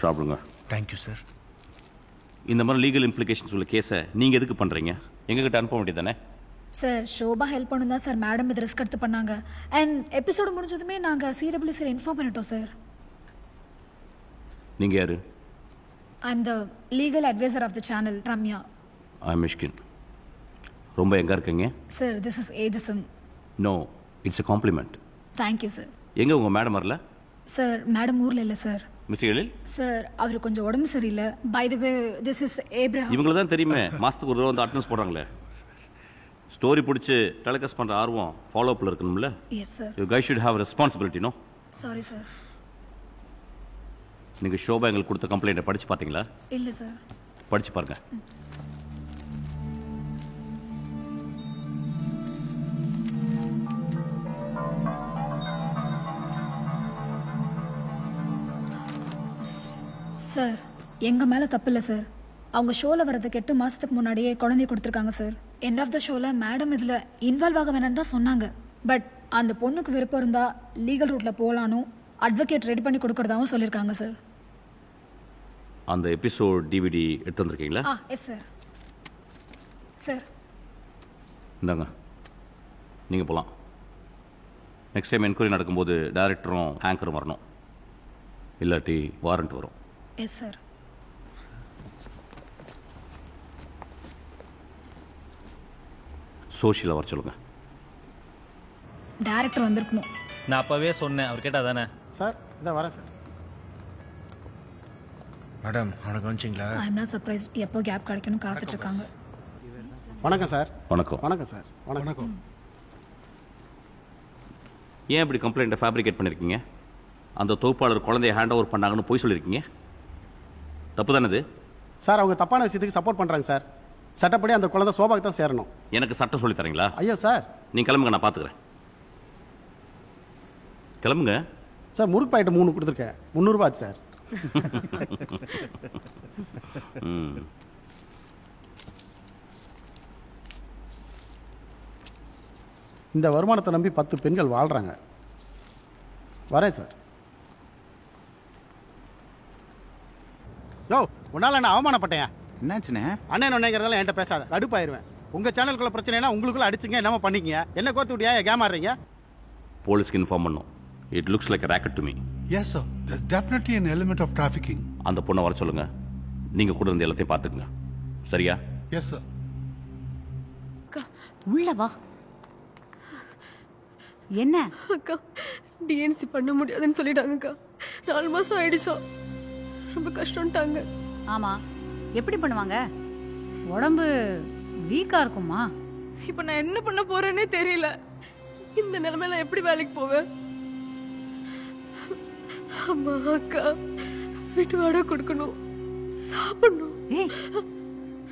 சாப்பிடுங்க. Thank you sir. இந்த மாதிரி லீகல் இம்ப்ளிகேஷன்ஸ் உள்ள கேஸை நீங்கள் எதுக்கு பண்ணுறீங்க? எங்ககிட்ட அனுப்ப வேண்டியது தானே? சார் ஷோபா ஹெல்ப் பண்ணணும் தான் சார் மேடம் இது ரிஸ்க் எடுத்து பண்ணாங்க. அண்ட் எபிசோடு முடிஞ்சதுமே நாங்கள் சிடபிள்யூசியில் இன்ஃபார்ம் பண்ணிட்டோம் சார். நீங்கள் யார்? I am the legal advisor of the channel, Ramya. I am Mysskin. ரொம்ப எங்கே இருக்கீங்க? Sir this is ageism. No, it's a compliment. Thank you sir. எங்கே உங்கள் மேடம் வரல? சார் மேடம் ஊரில் இல்லை சார். மிஸ்டர் எழில் சார் அவர் கொஞ்சம் உடம்பு சரியில்லை. By the way this is Abraham. இவங்கள தான் தெரியுமே, மாதத்துக்கு ஒரு தடவை வந்து அட்டெண்டன்ஸ் போடுறாங்களே. ஸ்டோரி பிடிச்சி டெலிகாஸ்ட் பண்ணுற ஆர்வம் ஃபாலோ அப்பில் இருக்கணும்ல? Yes sir. You guys should have responsibility. No sorry sir. நீங்கள் ஷோபா எங்களுக்கு கொடுத்த கம்ப்ளைண்ட்டை படித்து பார்த்தீங்களா? இல்லை சார். படித்து பாருங்கள். சார் எங்கள் மேலே தப்பு இல்லை சார். அவங்க ஷோவில் வரதுக்கு 8 மாதத்துக்கு முன்னாடியே குழந்தைய கொடுத்துருக்காங்க சார். எண்ட் ஆஃப் த ஷோவில் மேடம் இதில் இன்வால்வ் ஆக வேணான்னு தான் சொன்னாங்க. பட் அந்த பொண்ணுக்கு விருப்பம் இருந்தால் லீகல் ரூட்டில் போகலானும் அட்வொகேட் ரெடி பண்ணி கொடுக்குறதாவும் சொல்லியிருக்காங்க சார். அந்த எபிசோட் டிவிடி எடுத்து வந்திருக்கீங்களா? Yes sir. சார் இந்தாங்க, நீங்கள் போகலாம். நெக்ஸ்ட் டைம் என்கொயரி நடக்கும்போது டைரக்டரும் ஆங்கரும் வரணும், இல்லாட்டி வாரண்ட் வரும். Yes sir. சோஷியலாக வர சொல்லுங்கள். டைரக்டர் வந்திருக்கணும். நான் அப்போவே சொன்னேன், அவர் கேட்டால் தானே. சார் இதான் வரேன் சார். மேடம் அவனை கவனிச்சிங்களா? I am not surprise. எப்போ கேப் கிடைக்கணும் காத்துட்டு இருக்காங்க. வணக்கம் சார். வணக்கம். வணக்கம் சார். வணக்கம். ஏன் இப்படி கம்ப்ளைண்ட்டை ஃபேப்ரிகேட் பண்ணியிருக்கீங்க? அந்த தொகுப்பாளர் குழந்தைய ஹேண்ட் ஓவர் பண்ணாங்கன்னு போய் சொல்லியிருக்கீங்க. தப்பு தானே இது? சார் அவங்க தப்பான விஷயத்துக்கு சப்போர்ட் பண்ணுறாங்க சார். சட்டப்படி அந்த குழந்தை சோபாக்கு தான் சேரணும். எனக்கு சட்டம் சொல்லி தரீங்களா? ஐயோ சார். நீங்கள் கிளம்புங்க, நான் பார்த்துக்கிறேன். கிளம்புங்க சார். முறுக்கு பாக்கெட்டு 3 கொடுத்துருக்கேன், 300 ரூபா ஆச்சு சார். இந்த வருமானத்தை நம்பி 10 பெண்கள் வாழ்கிறாங்க. வரேன் சார். யோ உன்னால நான் அவமானப்பட்டேன். என்னாச்சுண்ணே? அண்ணன் ஒன்னேங்கிறதால என்கிட்ட பேசாத, கடுப்பாயிருவேன். உங்கள் சேனலுக்குள்ள பிரச்சனைனா உங்களுக்குள்ள அடிச்சுங்க, என்னமா பண்ணிக்கங்க. என்ன கோத்து விட்டியா கேமாடுறீங்க? போலீஸ்க்கு இன்ஃபார்ம் பண்ணோம். It looks like a racket to me. Yes, sir. There's definitely an element of trafficking. அந்த பொண்ணை வர சொல்லுங்க. நீங்கள் கூட இருந்து எல்லாத்தையும் பார்த்துக்குங்க. சரியா? Yes, sir. உள்ள வா. என்ன அக்கா டிஎன்சி பண்ண முடியாதுன்னு சொல்லிட்டாங்கக்கா. 4 மாசம் ஆயிடுச்சா. ரொம்ப கஷ்டம்ட்டாங்க. ஆமா, எப்படி பண்ணுவாங்க? உடம்பு வீக்கா இருக்குமா? இப்ப நான் என்ன பண்ண போறேன்னே தெரியல. இந்த நிலைமையில எப்படி வேலைக்கு போவேன்? அம்மா அக்கா வீட்டு வாடகை கொடுக்கணும், சாப்பிடணும். ஏய்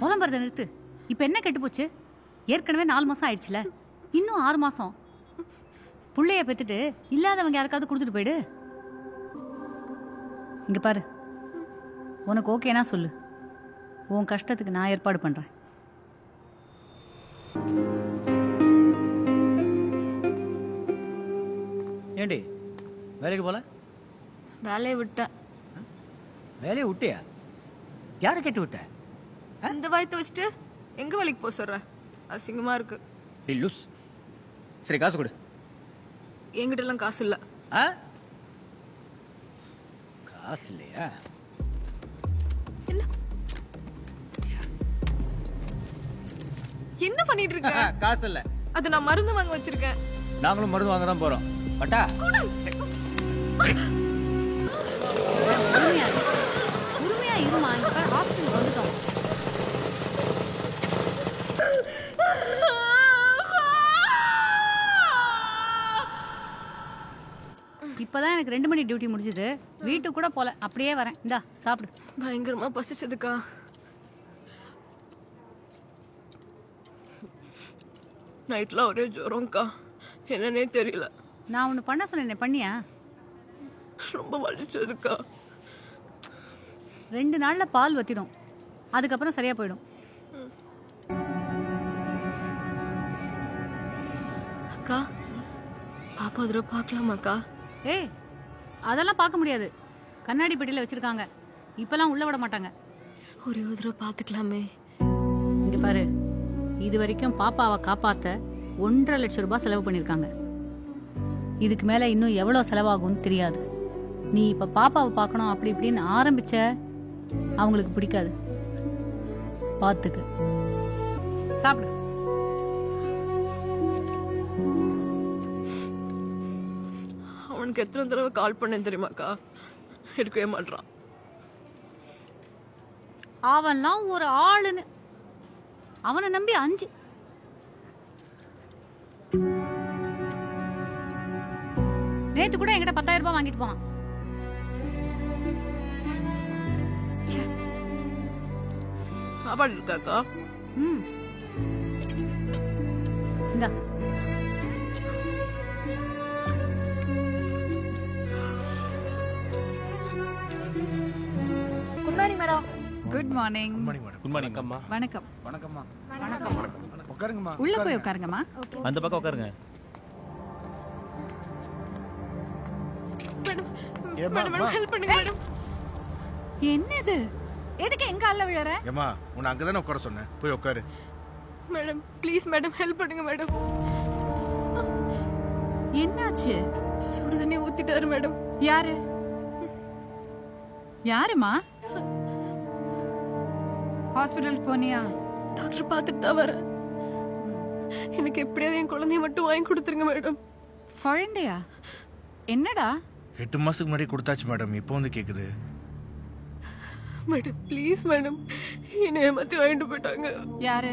புலம்புறத நிறுத்து. இப்ப என்ன கெட்டு போச்சு? ஏற்கனவே 4 மாசம் ஆயிடுச்சுல, இன்னும் 6 மாசம். புள்ளைய பெத்துட்டு இல்லாதவங்க யாருக்காவது கொடுத்துட்டு போயிடு. இங்க பாரு, உனக்கு ஓகேனா சொல்லு, உன் கஷ்டத்துக்கு நான் ஏற்பாடு பண்றேன். ஏண்டி வேலைக்கு போல? வேலையை விட்டேன். வேலையை விட்டியா? யாரை கேட்டு விட்ட? அந்த வயத்தை வச்சுட்டு எங்க வேலைக்கு போக சொல்ற? அசிங்கமா இருக்கு. லூஸ். சரி காசு கொடு. என்கிட்ட எல்லாம் காசு இல்ல. காசு இல்லையா? என்ன என்ன பண்ணிட்டு இருக்க? காசு இல்ல. அது நான் மருந்து வாங்க வச்சிருக்கேன். நாங்களும் மருந்து வாங்க தான் போறோம். பட்டா உரிமையா இருமா. இங்க பாரு, ஹாஸ்பிட்டல் வந்துட்டோம். இப்பதான் எனக்கு 2 மணி டியூட்டி முடிஞ்சது. வீட்டுக்கு கூட போல, அப்படியே வரேன். இந்தா சாப்பிடு. பயங்கரமா பசிச்சதுக்கா. நைட்ல ஒரே ஜுரம்க்கா. என்னன்னே தெரியல. நான் ஒண்ணு பண்ண சொன்னேன், பண்ணியா? ரொம்ப வலிச்சதுக்கா. 2 நாள்ல பால் வத்திடும், அதுக்கப்புறம் சரியா போயிடும். அக்கா பாப்பா தடவை பார்க்கலாமாக்கா? ஏய் அதெல்லாம் பார்க்க முடியாது, கண்ணாடி பெட்டியில வச்சிருக்காங்க. இப்பெல்லாம் உள்ள விட மாட்டாங்க. ஒரே ஒரு தடவை பார்த்துக்கலாமே. இங்க பாரு, இது வரைக்கும் பாப்பாவை காப்பாத்த 1.5 லட்சம் ரூபாய் செலவு பண்ணிருக்காங்க. இதுக்கு மேல இன்னும் எவ்வளவு செலவாகும்னு தெரியாது. நீ இப்ப பாப்பாவை பார்க்கணும் அப்படி இப்படின்னு ஆரம்பிச்ச, அவங்களுக்கு பிடிக்காது. பாத்துக்கு. சாப்பிடு. அவனுக்கு எத்தனை தடவை கால் பண்ணேன் தெரியுமாக்கா? எடுக்கவே மாட்டான். அவன்லாம் ஒரு ஆளுன்னு அவனை நம்பி 5. நேத்து கூட என்கிட்ட 10,000 ரூபாய் வாங்கிட்டு போனான். சாப்பாடு இருக்காக்கா? ம், இந்தா. Good morning madam. Good morning. Good morning அம்மா. வணக்கம். வணக்கம்மா. உட்காருங்கம்மா. உள்ள போய் உட்காருங்கம்மா. அந்த பக்கம் உட்காருங்க. மேடம் ஹெல்ப் பண்ணுங்க மேடம். என்னது? எதுக்கு எங்க ஆள்ல விழற? ஏமா உன்னை அங்கதானே உட்கார சொன்னேன், போய் உட்காரு. மேடம் ப்ளீஸ் மேடம் ஹெல்ப் பண்ணுங்க மேடம். என்னாச்சு? சுடு தண்ணி ஊத்திட்டாரு மேடம். யாரு? யாருமா? ஹாஸ்பிடலுக்கு போனியா? டாக்டர் பார்த்துட்டு தான் வரேன். எனக்கு எப்படியாவது என் குழந்தைய மட்டும் வாங்கி கொடுத்துருங்க மேடம். குழந்தையா? என்னடா? 8 மாசத்துக்கு முன்னாடி கொடுத்தாச்சு மேடம், இப்போ வந்து கேக்குது. மேடம் ப்ளீஸ் மேடம், என்னை ஏமாத்தி வாங்கிட்டு போயிட்டாங்க. யாரு?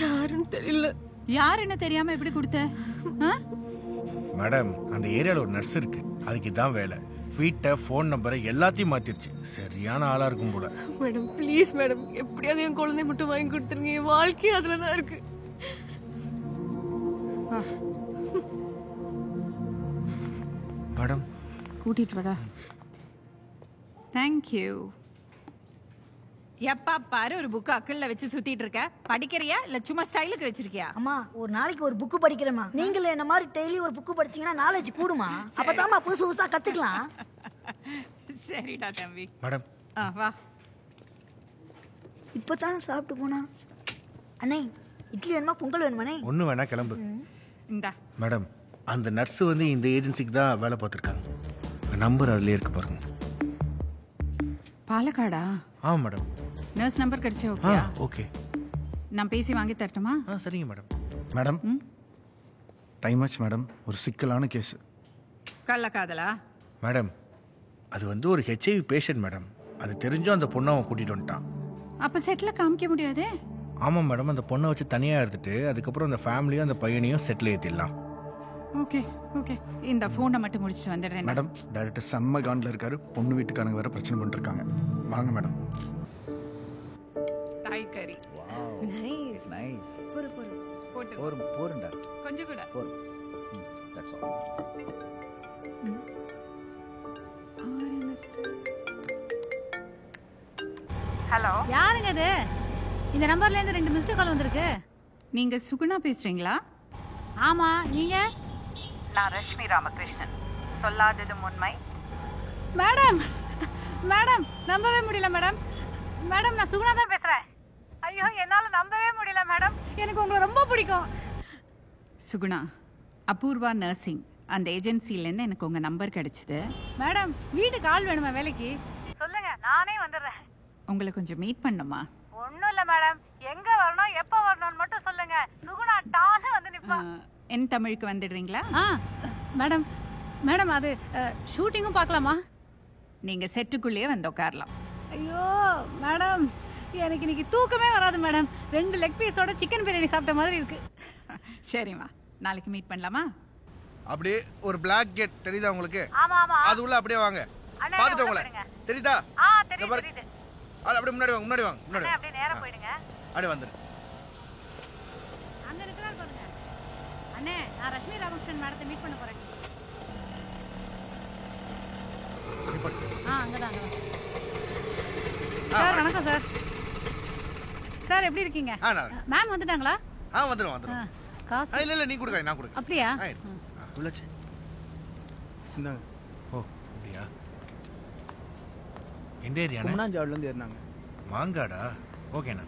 யாருன்னு தெரியல. யாருன்னு தெரியாம எப்படி கொடுத்த? ஆ? மேடம் அந்த ஏரியால ஒரு நர்ஸ் இருக்கு, அதுக்கு இதான் வேலை. வீட்டை, ஃபோன் நம்பரை எல்லாத்தையும் மாத்திருச்சு. சரியான ஆளா இருக்கும் போல. மேடம் ப்ளீஸ் மேடம், எப்படியாவது என் குழந்தைய மட்டும் வாங்கி கொடுத்துருங்க. என் வாழ்க்கையே அதுல தான் இருக்கு. மேடம் கூட்டிட்டு வாடா. Thank you. எப்பா பாரு ஒரு புக் அக்கல்ல வச்சு சுத்திட்டு இருக்க. படிக்கிறியா இல்ல சும்மா ஸ்டைலுக்கு வச்சிருக்கியா? அம்மா ஒரு நாளைக்கு ஒரு புக்கு படிக்கிறேம்மா. நீங்களே என்ன மாதிரி டெய்லி ஒரு புக்கு படிச்சீங்கன்னா நாலேஜ் கூடுமா? அப்பதாம்மா புதுசு புதுசா கத்துக்கலாம். சரிடா தம்பி. மேடம் வா. இப்பதானே சாப்பிட்டு போனா. அண்ணே இட்லி வேணுமா பொங்கல் வேணுமாண்ணே? ஒண்ணு வேணா கிளம்பு. இந்தா. மேடம் அந்த நர்ஸ் வந்து இந்த ஏஜென்சிக்கு தான் வேலை பார்த்துருக்காங்க. நம்பர் அதுலயே இருக்கு பாருங்க. பாலக்காடா? ஆமாம் மேடம். நர்ஸ் நம்பர் கிடைச்சா ஆ ஓகே. ஓகே. நான் பேசி வாங்கி தரட்டுமா? சரிங்க மேடம். மேடம் டைம் ஆச்சு மேடம், ஒரு சிக்கலான கேஸ். கள்ளக்காதலா? மேடம் அது வந்து ஒரு ஹெச்ஐவி பேஷண்ட் மேடம். அது தெரிஞ்சும் அந்த பொண்ணை அவன் கூட்டிட்டு வந்துட்டான். அப்ப செட்ல காமிக்க முடியாதே. ஆமாம் மேடம், அந்த பொண்ணை வச்சு தனியாக எடுத்துட்டு அதுக்கப்புறம் அந்த ஃபேமிலியும் அந்த பையனையும் செட்டில் ஏற்றிடலாம். ஓகே ஓகே, இந்த ஃபோனை மட்டும் முடிச்சுட்டு வந்துடுறேன். மேடம் டைரக்டர் செம்ம காண்டில் இருக்காரு. பொண்ணு வீட்டுக்காரங்க வேற பிரச்சனை பண்ணிட்டு இருக்காங்க. வாங்க மேடம். தாய் கறி. Nice nice. பொறு பொறு போட்டு போறண்டா. கொஞ்சம் கூட போற. That's all. ஹலோ, யாருங்க இது? இந்த நம்பர்ல இருந்து 2 மிஸ்டு கால் வந்திருக்கு. நீங்க சுகுணா பேசுறீங்களா? ஆமா, நீங்க? நான் ரஷ்மி ராமகிருஷ்ணன். சொல்லாததும் உண்மை. மேடம் மேடம் நம்பவே முடியல மேடம். மேடம் நான் சுகுணா தான் பேசுறேன். ஐயோ என்னால நம்பவே முடியல மேடம். எனக்கு உங்களை ரொம்ப பிடிக்கும். சுகுணா, அபூர்வா நர்சிங் அந்த ஏஜென்சிலேருந்து எனக்கு உங்க நம்பர் கிடைச்சது. மேடம் வீட்டுக்கு ஆள் வேணுமா வேலைக்கு? சொல்லுங்க, நானே வந்துடுறேன். உங்களை கொஞ்சம் மீட் பண்ணுமா? ஒன்றும் இல்லை மேடம், எங்க வரணும் எப்போ வரணும்னு மட்டும் சொல்லுங்க. சுகுணா டான்னு வந்து நிற்பா. என் தமிழுக்கு வந்துடுறீங்களா? மேடம் மேடம் அது ஷூட்டிங்கும் பார்க்கலாமா? நீங்க செட்டுக்குள்ளேயே வந்து உட்காரலாம். ஐயோ மேடம், எனக்கு இன்னைக்கு தூக்கமே வராது மேடம். 2 லெக் பீஸோட சிக்கன் பிரியாணி சாப்பிட்ட மாதிரி இருக்கு. சரிம்மா, நாளைக்கு மீட் பண்ணலாமா? அப்படியே ஒரு பிளாக் கேட் தெரியுதா உங்களுக்கு? ஆமா ஆமா, அது உள்ள அப்படியே வாங்க. பாத்துட்டு உங்களை தெரியுதா? தெரியுது. அப்படியே முன்னாடி வாங்க, முன்னாடி வாங்க, முன்னாடி அப்படியே நேரா போயிடுங்க. அப்படியே வந்துரு. அங்க நிக்கறாரு பாருங்க. அண்ணே, நான் ரஷ்மி ராமகிருஷ்ணன் மேடத்தை மீட் பண்ண போறேன். அங்கதான். சார் வணக்கம் சார். சார் எப்படி இருக்கீங்க? மேம் வந்துட்டாங்களா? வந்துரும். காசு இல்ல நீ கொடுங்க, நான் கொடுங்க. அப்படியா? உள்ளாச்சு. இந்தாங்க. ஓ அப்படியா? எந்த ஏரியா? கும்னாஞ்சாவடிலேருந்து ஏறினாங்க. மாங்காடா? ஓகேண்ணா.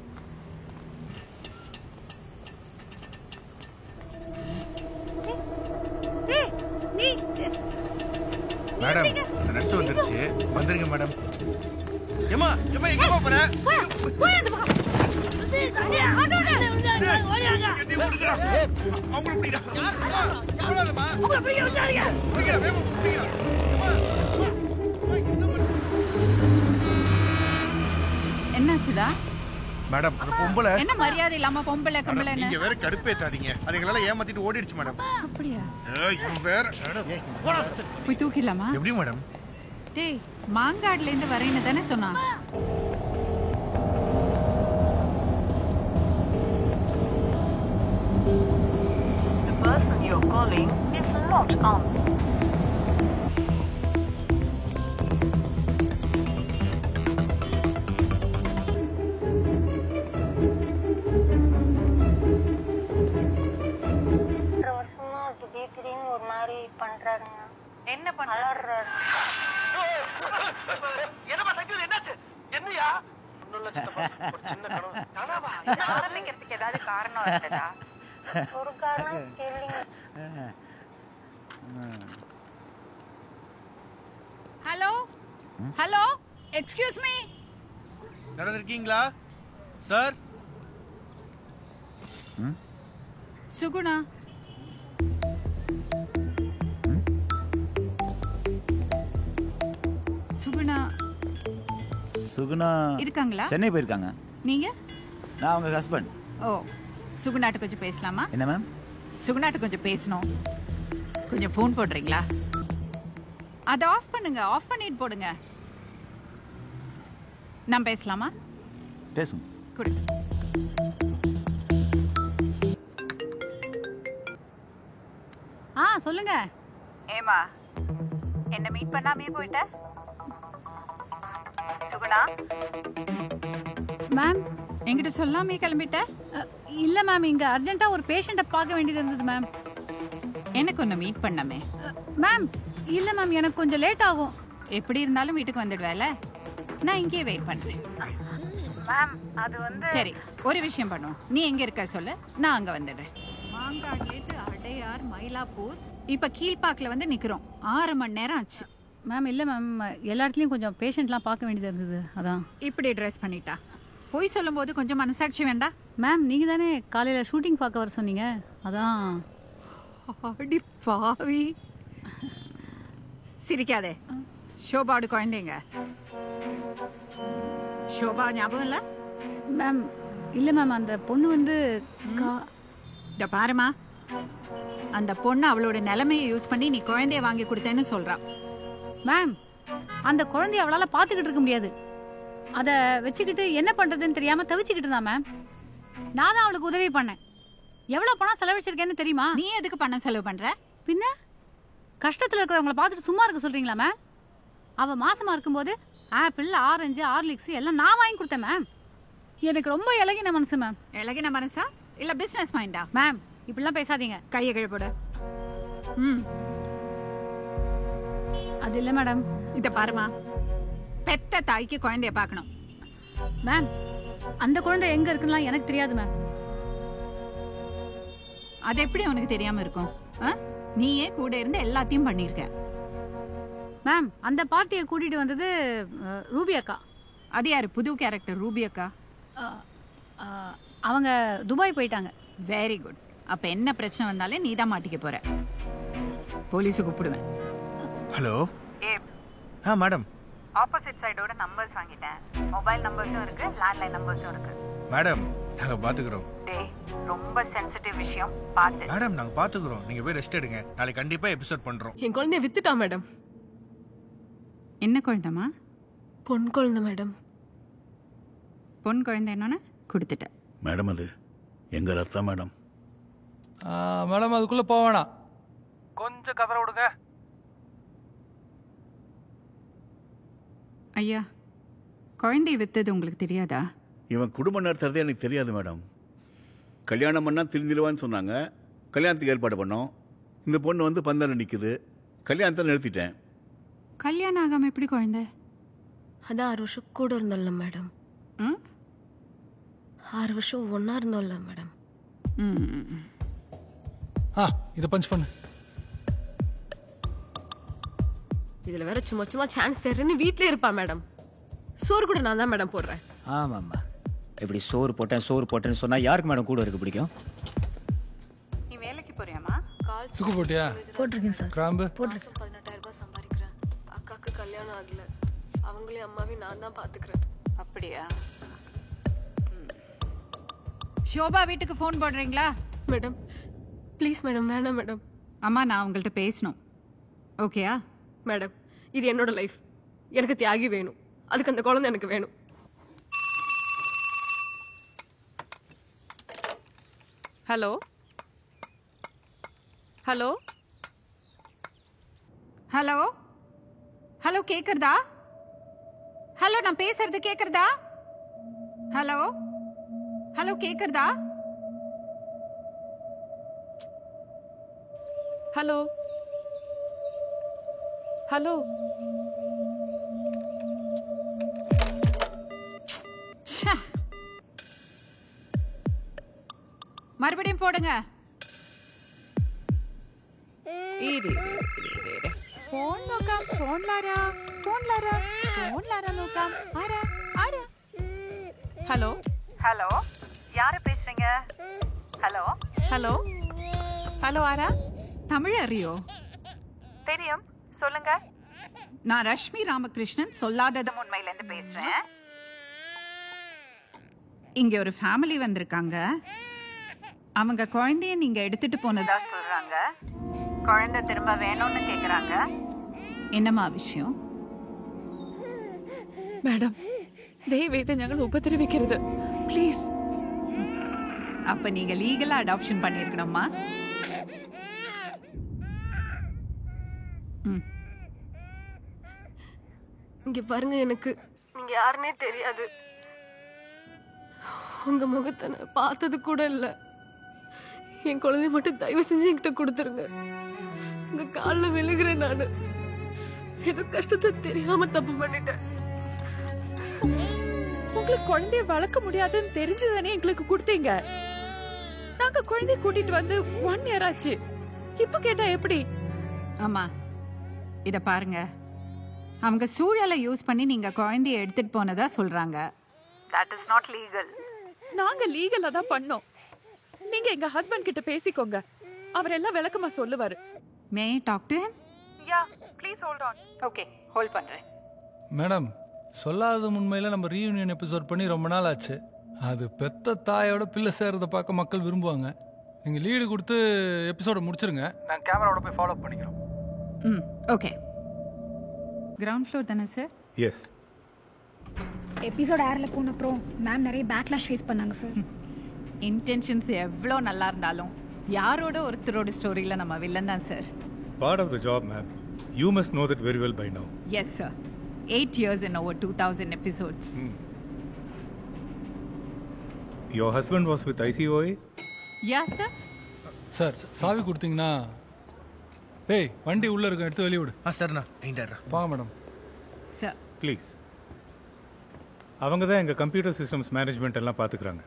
மேடம் அந்த நர்ஸ் வந்துருச்சு, வந்துருங்க மேடம். ஏமா ஏமா எங்க போற? என்னாச்சுடா? மேடம் அந்த பொம்பளை என்ன மரியாதை இல்லாம பொம்பளை கம்பளை நீங்க வேற கடுப்பேத்தாதீங்க. அதுங்களால ஏமாத்திட்டு ஓடிடுச்சு மேடம். அப்படியா? இவன் வேற போய் தூக்கிடலாமா? எப்படி மேடம்? டேய் மாங்காடுல இருந்து வரேன்னு தானே சொன்னா? The person you're calling is not on. ஒரு மாதிரி பண்றாருங்க. என்ன பண்றாரு? என்னமா சைக்கிள் என்னாச்சு? என்னையா? ஒண்ணுல சித்தப்பா ஒரு சின்ன கனவு. கனவா? ஆரம்பிக்கிறதுக்கு ஏதாவது காரணம் இருக்குதா? ஒரு காரணம் கேளுங்க. Hello hello excuse me. நடந்துருக்கீங்களா சார்? சுகுணா. சுகுணா சுகுணா இருக்காங்களா? சென்னை போயிருக்காங்க. நீங்க? நான் அவங்க ஹஸ்பண்ட். ஓ சுகுணாட்ட கொஞ்சம் பேசலாமா? என்ன மேம்? சுகுணாட்ட கொஞ்சம் பேசணும். கொஞ்சம் ஃபோன் போடுறீங்களா? அதை ஆஃப் பண்ணுங்க, ஆஃப் பண்ணிட்டு போடுங்க. நான் பேசலாமா? பேசுங்க. கொடு. சொல்லுங்க. ஏமா என்ன மீட் பண்ணாமே போயிட்ட? சுகுணா மேம் என்கிட்ட சொல்லாமே கிளம்பிட்ட? இல்ல மேம், இங்க அர்ஜென்ட்டா ஒரு பேஷண்ட்டை பார்க்க வேண்டியது இருந்தது மேம். எனக்கு ஒன்று மீட் பண்ணாமே. மேம் இல்ல மேம், எனக்கு கொஞ்சம் லேட் ஆகும். எப்படி இருந்தாலும் வீட்டுக்கு வந்துடுவேல, நான் இங்கேயே வெயிட் பண்றேன். மேம் அது வந்து சரி, ஒரு விஷயம் பண்ணும். நீ எங்க இருக்க சொல்லு, நான் அங்க வந்துடுறேன். மாங்காட்லேருந்து அடையார் மயிலாப்பூர் இப்ப கீழ்பாக்கில் வந்து நிக்கிறோம். 6 மணி நேரம் ஆச்சு. மேம் இல்ல மேம், எல்லா இடத்துலயும் கொஞ்சம் பேஷண்ட்லாம் பார்க்க வேண்டியது இருந்தது, அதான். இப்படி ட்ரெஸ் பண்ணிட்டா போய் சொல்லும் போது கொஞ்சம் மனசாட்சி வேண்டாம்? மேம் நீங்க தானே காலையில ஷூட்டிங் பார்க்க வர சொன்னீங்க, அதான். அடி பாவி, சிரிக்காதே. ஷோபாவோட குழந்தைங்க. ஷோபா ஞாபகம் இல்ல? மேம் இல்ல மேம், அந்த பொண்ணு வந்து பாருமா, அந்த பொண்ணு அவளோட நிலைமையை யூஸ் பண்ணி நீ குழந்தைய வாங்கி கொடுத்தேன்னு சொல்றா. மேம் அந்த குழந்தைய அவளால பாத்துக்கிட்டு இருக்க முடியாது. அதை வச்சுக்கிட்டு என்ன பண்றதுன்னு தெரியாம தவிச்சுக்கிட்டு இருந்தா மேம். நான் தான் அவளுக்கு உதவி பண்ணேன். எவ்வளவு பணம் செலவழிச்சிருக்கேன்னு தெரியுமா? நீ எதுக்கு பணம் செலவு பண்ற? பின்ன கஷ்டத்துல இருக்கிறவங்கள பார்த்துட்டு சும்மா இருக்க சொல்றீங்களா மேம்? அவ மாசமா இருக்கும்போது ஆப்பிள், ஆரஞ்சு, ஹார்லிக்ஸ் எல்லாம் நான் வாங்கி கொடுத்தேன் மேம். எனக்கு ரொம்ப இலகின மனசு மேம். இலகின மனசா இல்ல பிசினஸ் மைண்டா? மேம் இப்படிலாம் பேசாதீங்க. கையை கீழ அது இல்ல மேடம். இத பாருமா, பெத்த தாய்க்கு குழந்தைய பார்க்கணும். மேம் அந்த குழந்தை எங்க இருக்குன்னு எனக்கு தெரியாது மேம். அது எப்படி உனக்கு தெரியாம இருக்கும்? நீயே கூட இருந்து எல்லாத்தையும் பண்ணிருக்க. மேம் அந்த பார்ட்டியை கூட்டிட்டு வந்தது ரூபி அக்கா. அது யாரு? புது கேரக்டர் ரூபி அக்கா? அவங்க துபாய் போயிட்டாங்க. Very good. அப்ப என்ன பிரச்சனை வந்தாலும் நீ தான் மாட்டிக்க போற. போலீஸு கூப்பிடுவேன். ஹலோ. மேடம் ஆப்போசிட் சைடோட நம்பர்ஸ் வாங்கிட்டேன். மொபைல் நம்பர்ஸும் இருக்கு, லேண்ட்லைன் நம்பர்ஸும் இருக்கு. மேடம் நாங்க பாத்துக்கிறோம். டேய் ரொம்ப சென்சிட்டிவ் விஷயம், பாத்து. மேடம் நாங்க பாத்துக்கிறோம், நீங்க போய் ரெஸ்ட் எடுங்க. நாளைக்கு கண்டிப்பா எபிசோட் பண்றோம். என் குழந்தைய வித்துட்டா மேடம். என்ன குழந்தைமா? பொன் குழந்தை மேடம். பொன் குழந்தை என்னன்னு கொடுத்துட்ட மேடம். அது எங்க ரத்தம் மேடம். மேடம் அதுக்குள்ள போவானா, கொஞ்சம் கதற விடுங்க. ஐயா குழந்தை வித்தது உங்களுக்கு தெரியாதா? இவன் குடும்ப நடத்துறதே எனக்கு தெரியாது மேடம். கல்யாணம் பண்ணா திருந்திடுவான்னு சொன்னாங்க. கல்யாணத்துக்கு ஏற்பாடு பண்ணோம். இந்த பொண்ணு வந்து பந்தல நிக்குது. கல்யாணத்தை நிறுத்திட்டேன். கல்யாணம் ஆகாம எப்படி குழந்தை? அதான் 6 வருஷம் கூட இருந்தோம்ல மேடம். 6 வருஷம் ஒன்றா இருந்தோம்ல மேடம். இதை பஞ்ச் பண்ணு. இதில் வேற சும்மா சும்மா சான்ஸ் தர்றேன்னு வீட்டிலே இருப்பா மேடம். சோறு கூட நான் தான் மேடம் போடுறேன். ஆமாம்மா, இப்படி சோறு போட்டேன்னு சொன்னா யாருக்கு மேடம் கூட இருக்க பிடிக்கும்? நீ வேலைக்கு போறியாமா? சுக்கு போட்டியா? போட்டிருக்கேன் சார். கிராம்பு? மாதம் 18,000 ரூபாய் சம்பாதிக்கிறேன். அக்காவுக்கு கல்யாணம் ஆகல. அவங்களையும் அம்மாவையும் நான் தான் பார்த்துக்கிறேன். அப்படியா? ஷோபா வீட்டுக்கு ஃபோன் போடுறீங்களா? மேடம் ப்ளீஸ் மேடம், வேணாம் மேடம். அம்மா, நான் உங்கள்கிட்ட பேசணும். ஓகேயா? மேடம், இது என்னோட லைஃப். எனக்கு தியாகி வேணும். அதுக்கு அந்த குழந்தை எனக்கு வேணும். ஹலோ ஹலோ ஹலோ ஹலோ, கேக்குறதா? ஹலோ, நான் பேசுறது கேக்குறதா? ஹலோ ஹலோ, கேக்குறதா? Hello hello. மறுபடியும் போடுங்க. फोन नोकाम, फोन लारा नोकाम. आरा आरा. हेलो हेलो, யாரு பேசுறீங்க? ஹலோ ஹலோ ஹலோ, ஆரா? தமிழ் அறியோ? தெரியும், சொல்லுங்க. நான் ரஷ்மி ராமகிருஷ்ணன், சொல்லாததும் உண்மையில இருந்து பேசுறேன். இங்க ஒரு ஃபேமிலி வந்திருக்காங்க. அவங்க குழந்தைய நீங்க எடுத்துட்டு போனதா சொல்றாங்க. குழந்தை திரும்ப வேணும்னு கேக்குறாங்க. என்னமா விஷயம்? മാഡം, ദയവേത് ഞങ്ങൾ ഉപദ്രവിക്കരുത് പ്ലീസ്. அப்ப நீங்க லீகலா அடாப்ஷன் பண்ணிருக்கணுமா? இங்க பாருங்க, எனக்கு நீங்க யாருன்னே தெரியாது. உங்க முகத்தை நான் பார்த்தது கூட இல்ல. என் குழந்தைய மட்டும் தயவு செஞ்சு என்கிட்ட கொடுத்துருங்க. உங்க காலில் விழுகிறேன். நானு ஏதோ கஷ்டத்தை தெரியாம தப்பு பண்ணிட்டேன். உங்களுக்கு குழந்தைய வளர்க்க முடியாதுன்னு தெரிஞ்சுதானே எங்களுக்கு கொடுத்தீங்க. நாங்க குழந்தைய கூட்டிட்டு வந்து 1 year ஆச்சு. இப்ப கேட்டா எப்படி? ஆமா, இத பாருங்க. அவங்க சூழலை யூஸ் பண்ணி நீங்க குழந்தைய எடுத்துட்டு போனதா சொல்றாங்க. That is not legal. நாங்க லீகலா தான் பண்ணோம். நீங்க எங்க ஹஸ்பண்ட் கிட்ட பேசிக்கோங்க. அவர் எல்லாம் விளக்கமா சொல்லுவாரு. May I talk to him? Yeah, please hold on. Okay, hold பண்றேன். மேடம், சொல்லாத உண்மையில நம்ம ரீயூனியன் எபிசோட் பண்ணி ரொம்ப நாள் ஆச்சு. அது பெத்த தாயோட பிள்ளை சேர்றத பார்க்க மக்கள் விரும்புவாங்க. நீங்க லீடு கொடுத்து எபிசோட முடிச்சிருங்க. நான் கேமராவோட போய் ஃபாலோ பண்ணிக்கிறோம். ஓகே. கிரவுண்ட் ஃப்ளோர் தானே சார்? எஸ். எபிசோட் ஏர்ல போன அப்புறம் மேம் நிறைய பேக்லாஷ் ஃபேஸ் பண்ணாங்க சார். இன்டென்ஷன்ஸ் எவ்வளோ நல்லா இருந்தாலும் யாரோட ஒருத்தரோட ஸ்டோரியில நம்ம வில்லன் தான் sir. Part of the job, ma'am. You must know that very well by now. Yes, sir. 8 years and over 2,000 episodes. Your husband was with ICOA? Yeah, sir. Sir, சாவி கொடுத்தீங்கன்னா ஏய், வண்டி உள்ள இருக்கு, எடுத்து வெளிய விடு. சரிண்ணா, ஐண்டா வாங்க மேடம். Sir please. அவங்க தான் எங்க கம்ப்யூட்டர் சிஸ்டம்ஸ் மேனேஜ்மெண்ட் எல்லாம் பாத்துக்கறாங்க.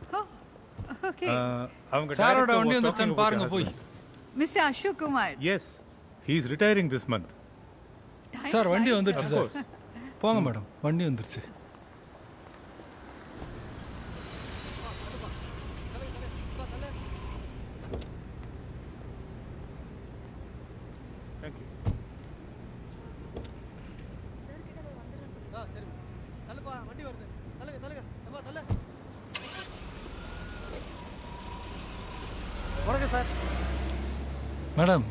ஓகே. அவங்க சாரோட வண்டி வந்துருச்சான்னு பாருங்க போய். Mister Ashok Kumar. Yes. He is retiring this month. Sir, வண்டி வந்துருச்சு சார். போங்க மேடம், வண்டி வந்துருச்சு. Thank you. வண்டி வருது. தள்ளுங்க. வணக்கம் சார். மேடம்,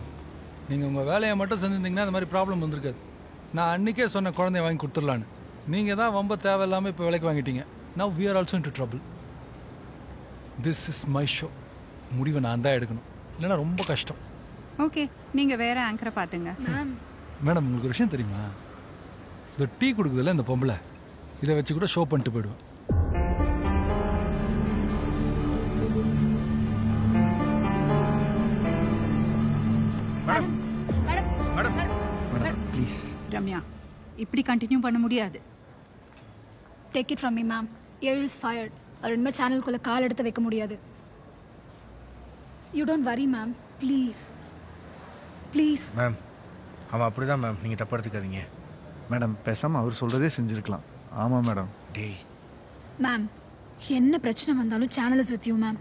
நீங்கள் உங்கள் வேலையை மட்டும் செஞ்சிருந்தீங்கன்னா அந்த மாதிரி ப்ராப்ளம் வந்திருக்காது. நான் அன்றைக்கே சொன்ன குழந்தைய வாங்கி கொடுத்துடலான்னு. நீங்கள் தான் ரொம்ப தேவையில்லாமல் இப்போ விலைக்கு வாங்கிட்டீங்க. Now we are also into trouble. This is my show. முடிவை நான் தான் எடுக்கணும், இல்லைன்னா ரொம்ப கஷ்டம். ஓகே, நீங்கள் வேற ஆங்கரை பார்த்துங்க. மேடம், உங்களுக்கு ஒரு விஷயம் தெரியுமா? இந்த டீ கொடுக்குதுல்ல இந்த பொம்பளை, இதை வச்சு கூட ஷோ பண்ணிட்டு போயிடுவேன். ரம்யா, இப்படி கண்டினியூ பண்ண முடியாது. Take it from me ma'am. ஏழு இஸ் ஃபயர்ட். அவர் இனிமேல் சேனலுக்குள்ளே கால் எடுத்து வைக்க முடியாது. You don't worry ma'am, please please. Ma'am அவன் அப்படிதான் மேம், நீங்கள் தப்பு எடுத்துக்காதீங்க. மேடம் பேசாமல் அவர் சொல்கிறதே செஞ்சுருக்கலாம். ஆமாம் மேடம். டேய் மேம், என்ன பிரச்சனை வந்தாலும் channel is with you ma'am.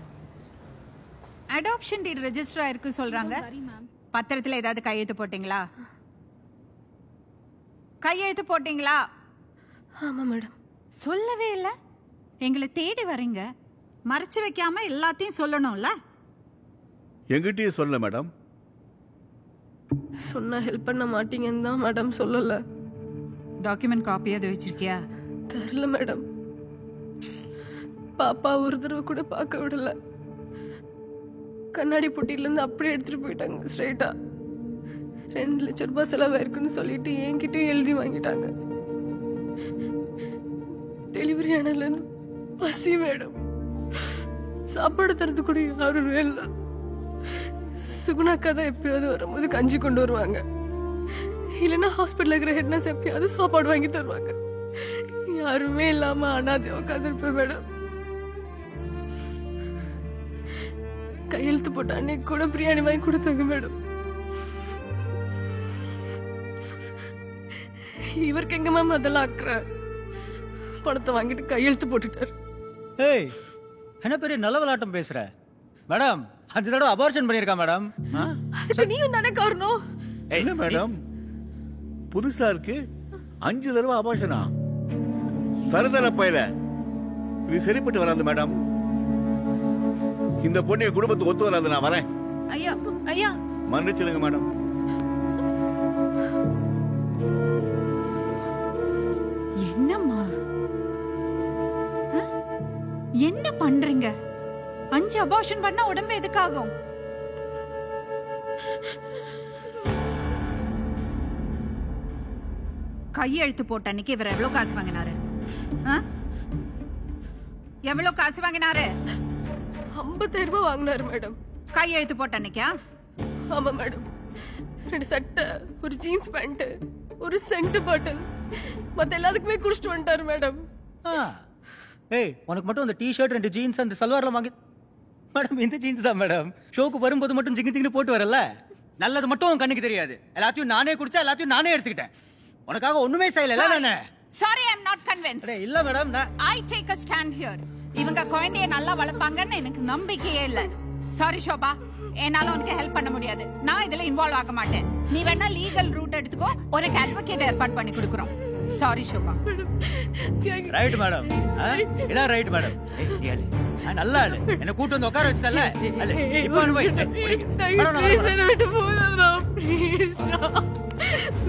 Adoption deed register ஆயிருக்கு சொல்றாங்க. பத்திரத்துல ஏதாவது கையெழுத்து போட்டீங்களா? கையெழுத்து போட்டீங்களா? ஆமா மேடம். சொல்லவே இல்லை. எங்களை தேடி வரீங்க, மறைச்சு வைக்காம எல்லாத்தையும் சொல்லணும்ல. எங்கிட்டயே சொல்ல மேடம். சொன்னா ஹெல்ப் பண்ண மாட்டீங்கன்னு தான் மேடம் சொல்லல. டாக்குமெண்ட் காப்பி அது வச்சிருக்கியா? தெரியல மேடம். பாப்பா ஒரு தடவை கூட பார்க்க விடல. கண்ணாடி பொட்டியிலேருந்து அப்படியே எடுத்துட்டு போயிட்டாங்க ஸ்ட்ரைட்டா. 2 லட்சம் ரூபாய் செலவாயிருக்குன்னு சொல்லிட்டு என்கிட்டயும் எழுதி வாங்கிட்டாங்க. டெலிவரி ஆனதுலேருந்து பசி மேடம். சாப்பாடு தரது கூட யாரும் இல்லை. சுகுணாக்கா தான் எப்பயாவது வரும்போது கஞ்சி கொண்டு வருவாங்க, இல்லைன்னா ஹாஸ்பிட்டல் இருக்கிற ஹெட்னஸ் எப்பயாவது சாப்பாடு வாங்கி தருவாங்க. யாருமே இல்லாம அனாதை உட்காந்துருப்பேன் மேடம். கையெழுத்து போட்ட அன்னைக்கு கூட பிரியாணி வாங்கி கொடுத்தாங்க மேடம். இவருக்கு எங்க மேம் அதெல்லாம் அக்கற? பணத்தை வாங்கிட்டு கையெழுத்து போட்டுட்டாரு. ஏய், என்ன பெரிய நல்ல விளையாட்டம் பேசுற மேடம்? 5 தடவை அபார்ஷன் பண்ணிருக்கா மேடம். அதுக்கு நீயும் தானே காரணம். என்ன மேடம் புதுசா இருக்கு? 5 தடவை அபார்ஷனா? தருதல பையல இது சரிப்பட்டு வராது மேடம். இந்த பொண்ணு என் குடும்பத்துக்கு ஒத்து வராது. நான் வரேன். ஐயா ஐயா மன்னிச்சிருங்க மேடம். என்னம்மா என்ன பண்றீங்க? 5 அபார்ஷன் பண்ணா உடம்பு எதுக்காகும்? கையெழுத்து போட்ட அன்னைக்கு இவர் எவ்வளவு காசு வாங்கினாரு? எவ்வளவு காசு வாங்கினாரு? 50,000 ரூபாய் வாங்கினாரு மேடம். கையெழுத்து போட்ட அன்னைக்கா? ஆமா மேடம். 2 சட்டை, ஒரு ஜீன்ஸ் பேண்ட், ஒரு சென்ட் பாட்டில், மத்த எல்லாத்துக்குமே குடிச்சிட்டு வந்துட்டாரு மேடம். ஏய், உனக்கு மட்டும் அந்த டி-ஷர்ட் 2 ஜீன்ஸ் அந்த சல்வார்லாம் வாங்கி மேடம். இந்த ஜீன்ஸ் தான் மேடம். ஷோக்கு வரும்போது மட்டும் ஜிங்கி ஜிங்கி போட்டு வரல. நல்லது மட்டும் உன் கண்ணுக்கு தெரியாது. எல்லாத்தையும் நானே குடிச்சா எல்லாத்தையும் நானே எடுத்துக்கிட்டேன். உனக்காக ஒண்ணுமே செய்யல நானே. Sorry, I'm not convinced. இல்ல madam. I take a stand here. இவங்க குழந்தைய நல்லா வளர்ப்பாங்கன்னு எனக்கு நம்பிக்கையே இல்ல. சாரி ஷோபா, என்னால உனக்கு ஹெல்ப் பண்ண முடியாது. நான் இதுல இன்வால்வ் ஆக மாட்டேன். நீ வேணா லீகல் ரூட் எடுத்துக்கோ, உனக்கு அட்வொகேட் ஏற்பாடு பண்ணி கொடுக்குறோம். சாரி ஷோபா. Right madam. இதான் ரைட் மேடம். நல்லா ஆளு. என்ன கூட்டு வந்து உட்கார வச்சுட்டல. இப்போ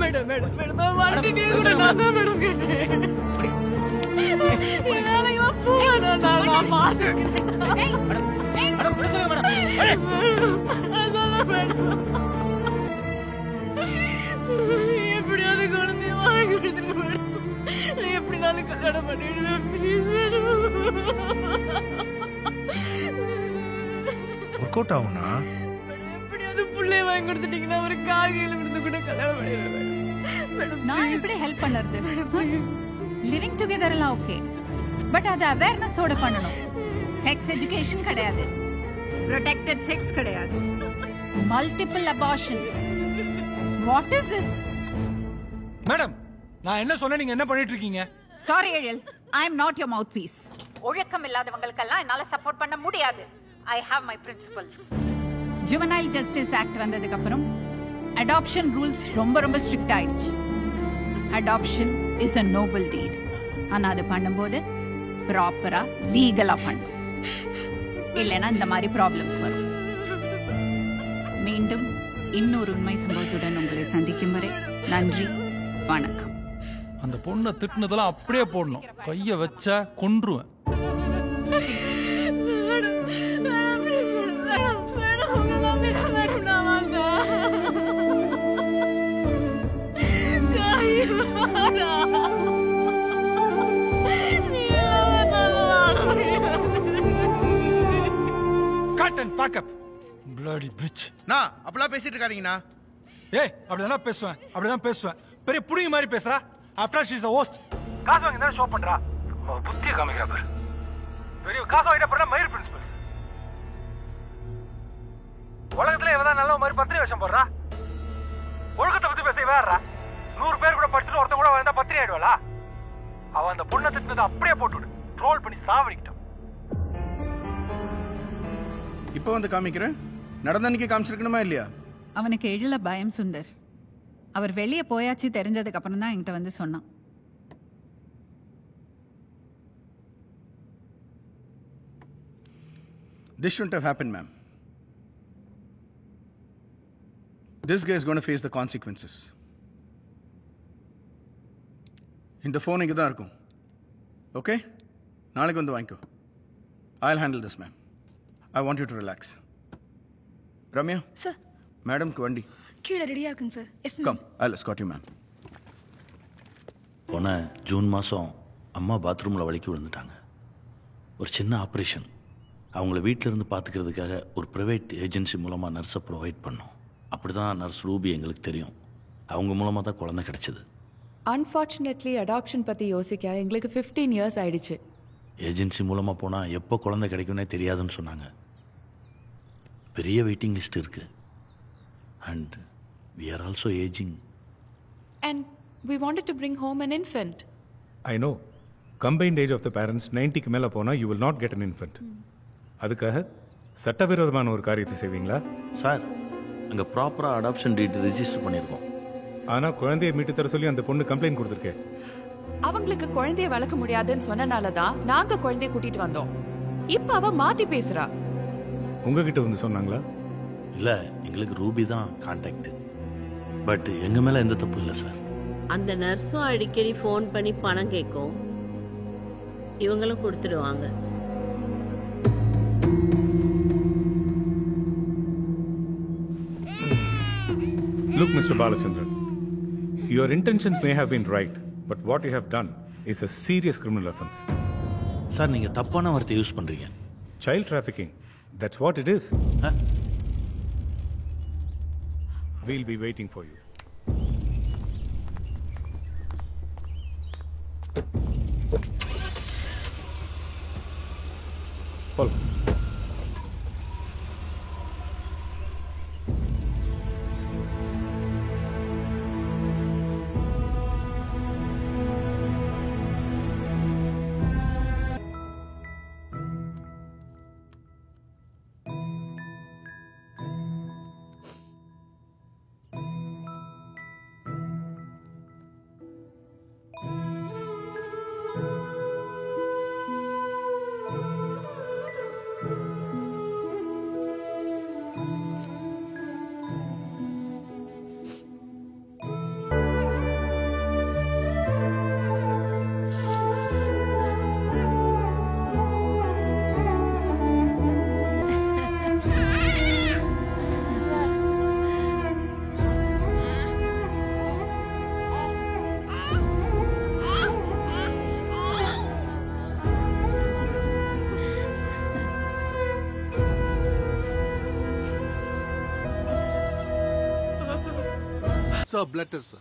மேடம் மேடம் மேடம் வாட்டிட்டே கூட நான் தான் மேடம் கேட்டேன். என்னால இவன் போனா நான் பாத்துக்கிறேன். மேடம் புடிச்சுங்க மேடம். அதெல்லாம் மேடம். எப்படியாவது குழந்தைய வாங்கி கொடுத்துருங்க மேடம். நான் எப்படினாலும் கல்யாணம் பண்ணிடுவேன். Please madam. ஒர்க் அவுட் ஆகும்னா எப்படியாவது புள்ளைய வாங்கி கொடுத்துட்டீங்கன்னா ஒரு காய்கையில இருந்து கூட கல்யாணம் பண்ணிடுவேன் மேடம். நான் எப்படி ஹெல்ப் பண்ணுறது? லிவிங் டுகெதர் எல்லாம் ஓகே, பட் அது அவேர்னஸோட பண்ணணும். செக்ஸ் எஜுகேஷன் கிடையாது, ப்ரொடெக்டட் செக்ஸ் கிடையாது, multiple abortions. What is this? Madam, நான் என்ன சொன்னேன், நீங்க என்ன பண்ணிட்டு இருக்கீங்க? Sorry Ezhil, I am not your mouthpiece. ஒழுக்கம் இல்லாதவங்களுக்கெல்லாம் என்னால சப்போர்ட் பண்ண முடியாது. I have my principles. Juvenile justice act வந்ததுக்கு அப்புறம் அடாப்ஷன் ரூல்ஸ் ரொம்ப ரொம்ப ஸ்ட்ரிக்ட் ஆயிடுச்சு. Adoption is a noble deed. ஆனா அது பண்ணும்போது ப்ராப்பரா லீகலா பண்ணும், இல்லைன்னா இந்த மாதிரி ப்ராப்ளம்ஸ் வரும். மீண்டும் இன்னொரு உண்மை சம்பவத்துடன் உங்களை சந்திக்கும் வரை நன்றி, வணக்கம். அந்த பொண்ணை திட்டுனதெல்லாம் அப்படியே போடணும். கைய வச்சா கொன்றுவேன். நான் அப்பலாம் பேசிட்டு இருக்காதீங்கண்ணா. ஏய், அப்படிதான் பேசுவேன், அப்படிதான் பேசுவேன். பெரிய புடிங்க மாதிரி பேசுறா. After she is a host. காசு வாங்கி தானே ஷோ பண்றா. புத்திய காமிக்கிறா பாரு. பெரிய காசு வாங்கிட்ட போறா மயிர் பிரின்சிபல்ஸ். உலகத்துல எவதான் நல்ல மாதிரி பத்திரி வேஷம் போடுறா. ஒழுக்கத்தை பத்தி பேச வேறா. 100 பேர் கூட படிச்சுட்டு ஒருத்தன் கூட வந்தா பத்திரி ஆயிடுவாளா? அவன் அந்த பொண்ணை திட்டினதை அப்படியே போட்டுவிடு. ட்ரோல் பண்ணி சாவடிக்கிட்டோம். இப்போ வந்து காமிக்கிறேன். நடந்த அன்னைக்கு காமிச்சிருக்கணுமா இல்லையா? அவனுக்கு எழில பயம் சுந்தர். அவர் வெளியே போயாச்சு தெரிஞ்சதுக்கு அப்புறம் தான் என்கிட்ட வந்து சொன்னான். This shouldn't have happened, ma'am. This guy is going to face the consequences. இந்த ஃபோன் இங்கே தான் இருக்கும். ஓகே, நாளைக்கு வந்து வாங்கிக்கோ. I'll handle this, ma'am. I want you to relax. Ramya sir, மேடம்க்கு வண்டி கீழே ரெடியா இருக்குங்க sir. Yes come, I'll escort you, ma'am. போன ஜூன் மாதம் அம்மா பாத்ரூமில் வலிக்கி விழுந்துட்டாங்க. ஒரு சின்ன ஆப்ரேஷன். அவங்கள வீட்டிலேருந்து பார்த்துக்கிறதுக்காக ஒரு ப்ரைவேட் ஏஜென்சி மூலமாக நர்ஸை ப்ரொவைட் பண்ணோம். அப்படி தான் நர்ஸ் ரூபி எங்களுக்கு தெரியும். அவங்க மூலமாக தான் குழந்தை கிடச்சிது. அன்ஃபார்ச்சுனேட்லி அடாப்ஷன் பற்றி யோசிக்க எங்களுக்கு 15 இயர்ஸ் ஆயிடுச்சு. ஏஜென்சி மூலமாக போனால் எப்போ குழந்தை கிடைக்கும்னே தெரியாதுன்னு சொன்னாங்க. பெரிய வெயிட்டிங் லிஸ்ட் இருக்குது. And we are also aging. And we wanted to bring home an infant. I know. Combined age of the parents 90க்கு மேலே போனால் you will not get an infant. அதுக்காக சட்டவிரோதமான ஒரு காரியத்தை செய்வீங்களா? சார், அங்கே ப்ராப்பராக அடாப்ஷன் டீட் ரெஜிஸ்டர் பண்ணியிருக்கோம். ஆனால் குழந்தையை மீட்டு தர சொல்லி அந்த பொண்ணு கம்ப்ளைண்ட் கொடுத்துருக்கேன். அவங்களுக்கு குழந்தைய வளர்க்க முடியாதுன்னு சொன்னனால தான் நாங்க குழந்தைய கூட்டிட்டு வந்தோம். இப்ப அவ மாத்தி பேசுறா. உங்ககிட்ட வந்து சொன்னாங்களா? இல்லை, எங்களுக்கு ரூபி தான் கான்டாக்ட். பட் எங்கள் மேலே எந்த தப்பு இல்லை சார். அந்த நர்ஸும் அடிக்கடி ஃபோன் பண்ணி பணம் கேட்கும். இவங்களும் கொடுத்துடுவாங்க. Look, Mr. Balachandran, your intentions may have been right, but what you have done is a serious criminal offense. Sir, நீங்கள் தப்பான வார்த்தை யூஸ் பண்ணுறீங்க. Child trafficking, that's what it is. We'll be waiting for you. Follow. Sir, blood test, sir.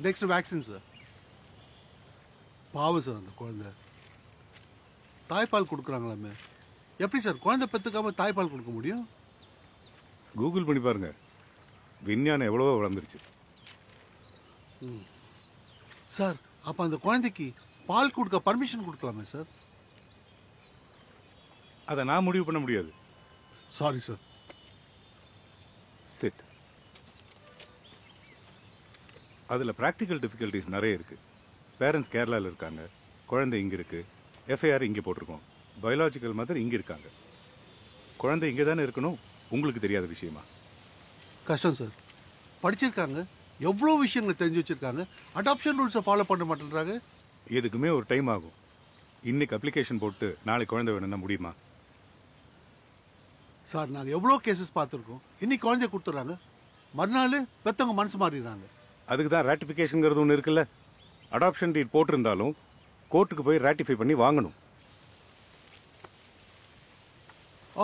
Next vaccine, sir. பாவம் sir அந்த குழந்தை. தாய்ப்பால் கொடுக்குறாங்களாமே. எப்படி sir குழந்தை பெற்றுக்காம தாய்ப்பால் கொடுக்க முடியும்? கூகுள் பண்ணி பாருங்க. விஞ்ஞானம் எவ்வளவோ வளர்ந்துருச்சு. சார், அப்போ அந்த குழந்தைக்கு பால் கொடுக்க பர்மிஷன் கொடுக்கலாமே சார்? அதை நான் முடிவு பண்ண முடியாது. Sorry sir. சிட். அதில் ப்ராக்டிக்கல் டிஃபிகல்ட்டிஸ் நிறைய இருக்குது. பேரண்ட்ஸ் கேரளாவில் இருக்காங்க, குழந்தை இங்கே இருக்குது, எஃப்ஐஆர் இங்கே போட்டிருக்கோம், பயாலாஜிக்கல் மதர் இங்கே இருக்காங்க. குழந்தை இங்கே தானே இருக்கணும், உங்களுக்கு தெரியாத விஷயமா? கஷ்டம் சார். படிச்சிருக்காங்க, எவ்வளோ விஷயங்களை தெரிஞ்சு வச்சுருக்காங்க, அடாப்ஷன் ரூல்ஸை ஃபாலோ பண்ண மாட்டேன்றாங்க. எதுக்குமே ஒரு டைம் ஆகும். இன்னைக்கு அப்ளிகேஷன் போட்டு நாளைக்கு குழந்தை வேணும்னா முடியுமா? சார், நாங்கள் எவ்வளோ கேசஸ் பார்த்துருக்கோம். இன்னைக்கு குழந்தைய கொடுத்துட்றாங்க, மறுநாள் பெற்றவங்க மனசு மாறிடுறாங்க. அதுக்கு தான் ராட்டிஃபிகேஷனுங்கிறது ஒன்று இருக்குல்ல. அடாப்ஷன் டீட் போட்டிருந்தாலும் கோர்ட்டுக்கு போய் ராட்டிஃபை பண்ணி வாங்கணும்.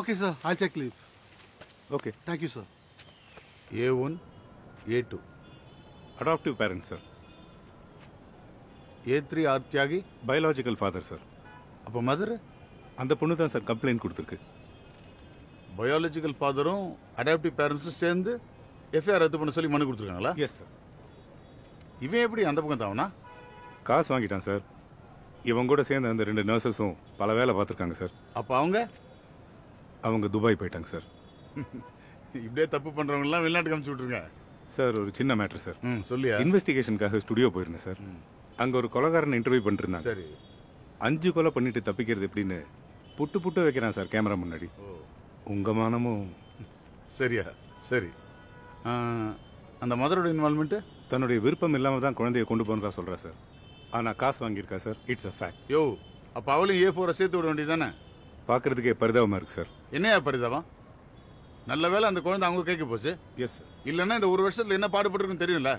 Okay sir, I check leave. Okay, thank you sir. A1, A2 adoptive parents sir. A3 R Tyagi biological father sir. அப்போ மதர்? அந்த பொண்ணு தான் சார் கம்ப்ளைண்ட் கொடுத்துருக்கு. பயாலஜிக்கல் ஃபாதரும் அடாப்டிவ் பேரண்ட்ஸும் சேர்ந்து எஃப்ஐஆர் ரத்து பண்ண சொல்லி மனு கொடுத்துருக்காங்களா? Yes sir. இவன் எப்படி அந்த பக்கம் தாவனா? காசு வாங்கிட்டான் சார். இவங்க கூட சேர்ந்து அந்த 2 நர்சஸும் பல வேலை பார்த்துருக்காங்க சார். அப்போ அவங்க துபாய் போயிட்டாங்க சார். இப்படியே தப்பு பண்றவங்கலாம் வெளிநாட்டுக்கு அனுப்பிச்சு விட்டுருங்க சார். ஒரு சின்ன மேட்ரு சார். சொல்லியா? இன்வெஸ்டிகேஷனுக்காக ஸ்டுடியோ போயிருந்தேன் சார். அங்கே ஒரு கொலைகாரன் இன்டர்வியூ பண்ணிட்டு இருந்தாங்க. சரி. 5 கொலை பண்ணிட்டு தப்பிக்கிறது எப்படின்னு புட்டு வைக்கிறான் சார் கேமரா முன்னாடி. உங்க மானமும் சரியா? சரி. அந்த மதரோட இன்வால்மெண்ட் தன்னுடைய விருப்பம் இல்லாம தான் குழந்தைய கொண்டு போனதா சொல்றா சார். ஆனா காசு வாங்கியிருக்கா sir. It's a fact. Yo, அப்ப அவளையும் A4 சேர்த்து விட வேண்டியதானே? பாக்குறதுக்கே பரிதாபமா இருக்கு சார். என்னையா பரிதாபம்? நல்ல வேலை அந்த குழந்தை அவங்க கைக்கு போச்சு. Yes sir. இல்லைன்னா இந்த 1 வருஷத்துல என்ன பாடுபட்டுருக்குன்னு தெரியும்ல.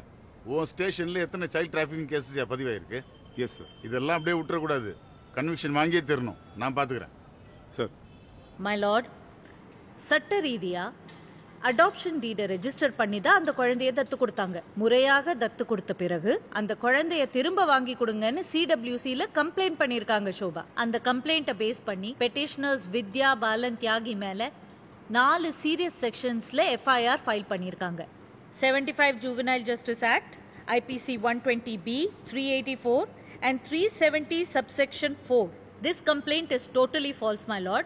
உன் ஸ்டேஷன்ல எத்தனை சைல்ட் டிராஃபிக்கிங் கேசஸ் பதிவாயிருக்கு? Yes sir. இதெல்லாம் அப்படியே விட்டுறக்கூடாது. கன்விக்ஷன் வாங்கியே தரணும். நான் பாத்துக்கிறேன் சார். மை லார்ட், சட்ட ரீதியா அடாப்ஷன் டீடை ரெஜிஸ்டர் பண்ணி தான் அந்த குழந்தைய தத்து கொடுத்தாங்க. முறையாக தத்து கொடுத்த பிறகு அந்த குழந்தைய திரும்ப வாங்கி கொடுங்கன்னு CWCல கம்ப்ளைண்ட் பண்ணிருக்காங்க ஷோபா. அந்த கம்ப்ளைண்ட்டை பேஸ் பண்ணி பெட்டிஷனர்ஸ் வித்யா, பாலன், தியாகி மேல 4 சீரியஸ் செக்ஷன்ஸ்ல FIR ஃபைல் பண்ணிருக்காங்க. 75 Juvenile Justice Act, IPC 120B, 384 and 370 subsection 4. This complaint is totally false, my lord.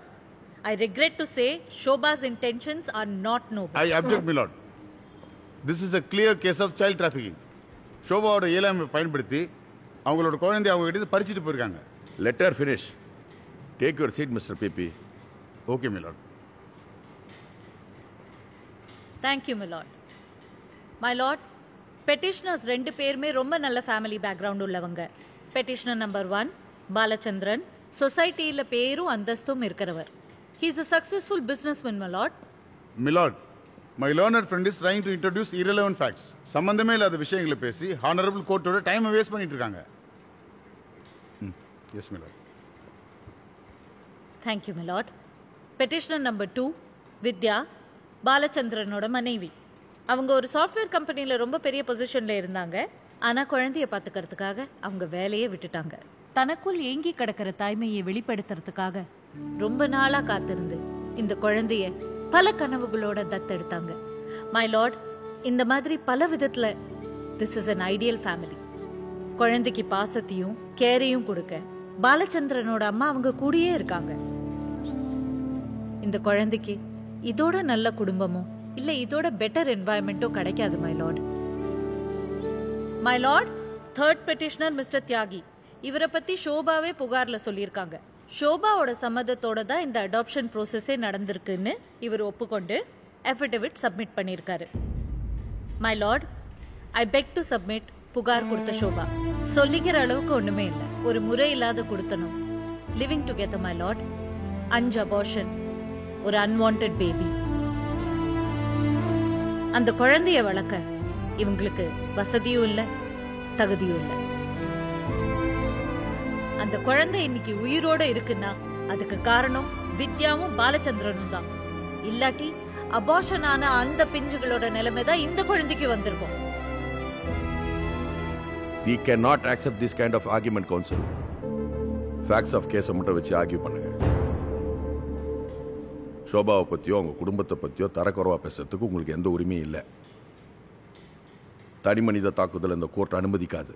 I regret to say Shobha's intentions are not noble. I object, my lord. This is a clear case of child trafficking. ஷோபாவோட இயலாமை பயன்படுத்தி அவங்களோட குழந்தைய அவங்க கிட்ட பறிச்சுட்டு போயிருக்காங்க. Let her finish. Take your seat, Mr. PP. Okay, my lord. Thank you, my lord. My lord, petitioners 2 பேருமே ரொம்ப நல்ல ஃபேமிலி பேக்ரவுண்ட் உள்ளவங்க. பெட்டிஷனர் நம்பர் 1 பாலச்சந்திரன் சொசைட்டியில பேரும் அந்தஸ்தும் இருக்கிறவர். He is a successful businessman, my lord. My lord, my learned friend is trying to introduce irrelevant facts. சம்பந்தமே இல்லாத விஷயங்களை பேசி ஹானரபிள் கோர்ட்டோட டைம் வேஸ்ட் பண்ணிட்டு இருக்காங்க. Yes, my lord. Thank you, my lord. Petitioner number 2 வித்யா, பாலச்சந்திரனோட மனைவி. அவங்க ஒரு சாஃப்ட்வேர் கம்பெனில ரொம்ப பெரிய பொசிஷன்ல இருந்தாங்க. ஆனா குழந்தைய பாத்துக்கிறதுக்காக அவங்க வேலையை விட்டுட்டாங்க. தனக்குள் ஏங்கி கிடக்கிற தாய்மையை வெளிப்படுத்துறதுக்காக ரொம்ப நாளா காத்திருந்து இந்த குழந்தைய பல கனவுகளோட தத்தெடுத்தாங்க. மை லார்ட், இந்த மாதிரி பல விதத்துல this is an ideal family. குழந்தைக்கு பாசத்தையும் கேரையும் கொடுக்க பாலச்சந்திரனோட அம்மா அவங்க கூடயே இருக்காங்க. இந்த குழந்தைக்கு இதோட நல்ல குடும்பமும் இல்ல இதோட பெட்டர் என்வாயன்மெண்ட்டும் கிடைக்காது my Lord. My Lord, 3rd petitioner mister தியாகி. இவரை பத்தி ஷோபாவே புகார்ல சொல்லியிருக்காங்க. ஷோபாவோட சம்மதத்தோட தான் இந்த அடாப்ஷன் ப்ரோசஸே நடந்திருக்குன்னு இவர் ஒப்புக்கொண்டு அஃபிடவிட் சப்மிட் பண்ணியிருக்காரு. My Lord, I peg to submit புகார் கொடுத்த ஷோபா. சொல்லிக்கிற அளவுக்கு ஒண்ணுமே இல்லை. ஒரு முறை இல்லாத கொடுத்தனும் living together my lord. 5 abortion, ஒரு அன்வான்ட் பேபி. அந்த குழந்தைய வளர்க்க இவங்களுக்கு வசதியும் இல்லை, தகுதியும் இல்லை. அந்த குழந்தை இன்னைக்கு உயிரோட இருக்குன்னா அதுக்கு காரணம் வித்யாவும் பாலச்சந்திரனும் தான். இல்லாட்டி அபார்ஷன் ஆன அந்த பிஞ்சுகளோட நிலைமை தான் இந்த குழந்தைக்கு வந்திருக்கும். We cannot accept this kind of argument, counsel. Facts of case மட்டும் வச்சு ஆர்கியூ பண்ணுங்க. ஷோபாவை பத்தியோ அவங்க குடும்பத்தை பத்தியோ தரக்குறவா பேசுறதுக்கு உங்களுக்கு எந்த உரிமையும் இல்லை. தனி மனித தாக்குதல் இந்த கோர்ட் அனுமதிக்காது.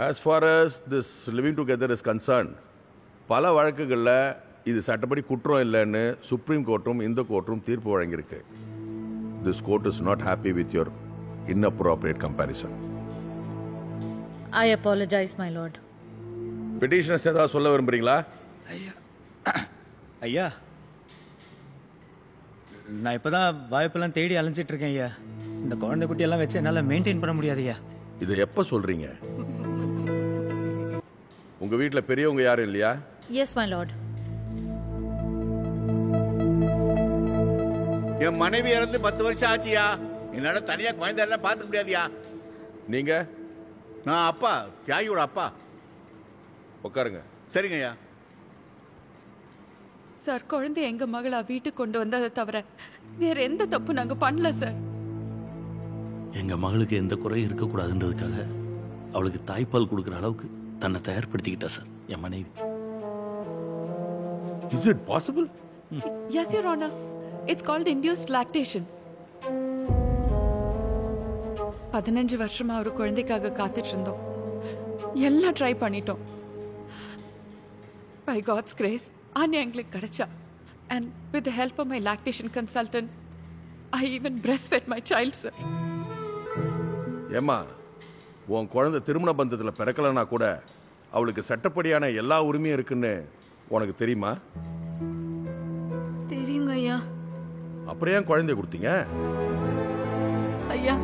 As far as this living together is concerned, பல வழக்குகளில் இது சட்டப்படி குற்றம் இல்லைன்னு சுப்ரீம் கோர்ட்டும் இந்த கோர்ட்டும் தீர்ப்பு வழங்கியிருக்கு. This court is not happy with your inappropriate comparison. I apologize, my lord. Petitioners ஏதாவது சொல்ல விரும்புறீங்களா? ஐயா, நான் இப்பதான் வாய்ப்பெல்லாம் தேடி அலைஞ்சிட்டு இருக்கேன் ஐயா. இந்த குழந்தை குட்டியெல்லாம் வச்சு என்னால் மெயின்டைன் பண்ண முடியாது ஐயா. இதை எப்போ சொல்றீங்க? உங்க வீட்டில் பெரியவங்க யாரும் இல்லையா? Yes, my lord. என் மனைவி இறந்து 10 வருஷம் ஆச்சியா. என்னால தனியா குழந்தை எல்லாம் பார்த்துக்க முடியாதியா. நீங்க? நான் அப்பா, தியாகியோட அப்பா. உட்காருங்க. சரிங்க ஐயா. சார், குழந்தை எங்க மகளா வீட்டுக்கு கொண்டு வந்ததை தவிர வேற எந்த தப்பு நாங்க பண்ணல சார். எங்கள் மகளுக்கு எந்த குறையும் இருக்கக்கூடாதுன்றதுக்காக அவளுக்கு தாய்ப்பால் கொடுக்குற அளவுக்கு தன்னை தயார்படுத்திக்கிட்டா சார் என் மனைவி. Is it possible? Yes, Your Honor. It's called induced lactation. 15 வருஷமா ஒரு குழந்தைக்காக காத்துட்டு இருந்தோம். எல்லாம் ட்ரை பண்ணிட்டோம். By God's grace, ஆன்யா எங்களுக்கு கிடைச்சா. And with the help of my lactation consultant, I even breastfed my child, sir. ஏம்மா, உன் குழந்தை திருமண பந்தத்தில் பிறக்கலனா கூட அவளுக்கு சட்டப்படியான எல்லா உரிமையும் இருக்குன்னு உனக்கு தெரியுமா? தெரியுங்க ஐயா. அப்புறம் ஏன் குழந்தைய கொடுத்தீங்க? ஐயா,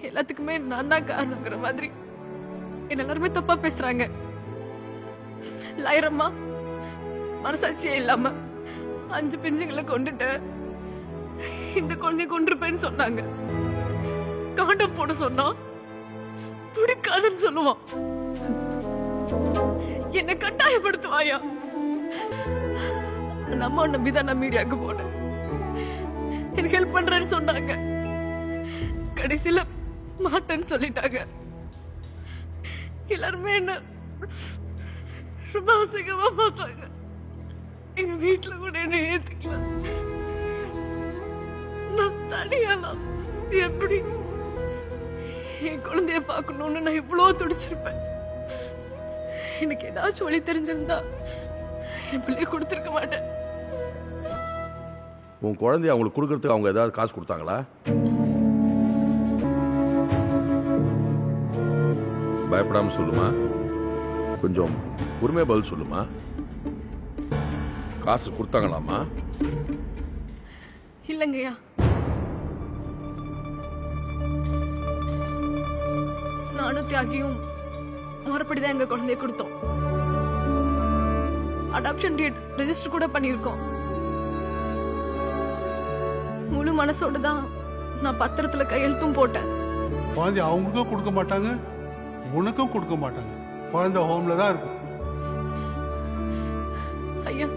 எல்லாத்துக்குமே நான் தான் காரணங்கிற மாதிரி என்ன எல்லாருமே தப்பா பேசுறாங்க. லாயரம்மா மனசாட்சியே இல்லாம 5 பிஞ்சுங்களை கொண்டுட்டு இந்த குழந்தைய கொண்டிருப்பேன்னு சொன்னாங்க. காண்டம் போட சொன்னா பிடிக்காதுன்னு சொல்லுவான். என்ன கட்டாயப்படுத்துவாயா? அந்த அம்மா நம்பிதான் நான் மீடியாவுக்கு போனேன். எனக்கு ஹெல்ப் பண்றேன்னு சொன்னாங்க. கடைசியில மாட்டேன்னு சொல்லிட்டாங்க. எல்லாருமே என்ன ரொம்ப அசிங்கமா பார்த்தாங்க. எங்க வீட்டுல கூட என்ன ஏத்துக்கல. நான் தனியாலாம் எப்படி என் குழந்தைய பார்க்கணும்னு நான் இவ்வளவு துடிச்சிருப்பேன். எனக்கு ஏதாச்சும் வழி தெரிஞ்சிருந்தா என் பிள்ளைய கொடுத்துருக்க மாட்டேன். உன் குழந்தைய அவங்களுக்கு கொடுக்கறதுக்கு அவங்க ஏதாவது காசு கொடுத்தாங்களா? பயப்படாம சொல்லுமா, கொஞ்சம் பொறுமையா பதில் சொல்லுமா. காசு கொடுத்தாங்களாமா? இல்லைங்கய்யா. நானும் தியாகியும் மறுபடிதான் எங்க குழந்தைய கொடுத்தோம். அடாப்ஷன் டேட் ரெஜிஸ்டர் கூட பண்ணிருக்கோம். முழு மனசோட தான் நான் பத்திரத்துல கையெழுத்தும் போட்டேன். குழந்தை அவங்களுக்கும் கொடுக்க மாட்டாங்க, உனக்கும் கொடுக்க மாட்டாங்க. குழந்தை ஹோம்ல தான் இருக்கும். ஐயா,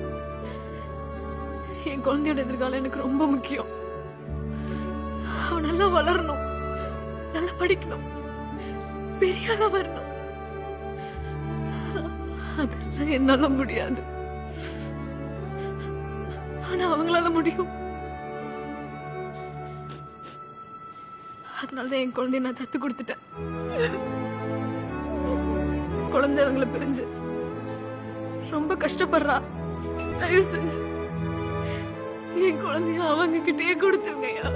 என் குழந்தையோட எதிர்காலம் எனக்கு ரொம்ப முக்கியம். அவன் நல்லா வளரணும், நல்லா படிக்கணும், பெரிய ஆளா வரணும். அதெல்லாம் என்னால முடியாது. ஆனா அவங்களால முடியும். அதனாலதான் என் குழந்தைய நான் தத்து கொடுத்துட்டேன். குழந்தை அவங்கள பிரிஞ்சு ரொம்ப கஷ்டப்படுறா. தயவு செஞ்சு என் குழந்தைய அவங்க கிட்டே கொடுத்துருங்கய்யா.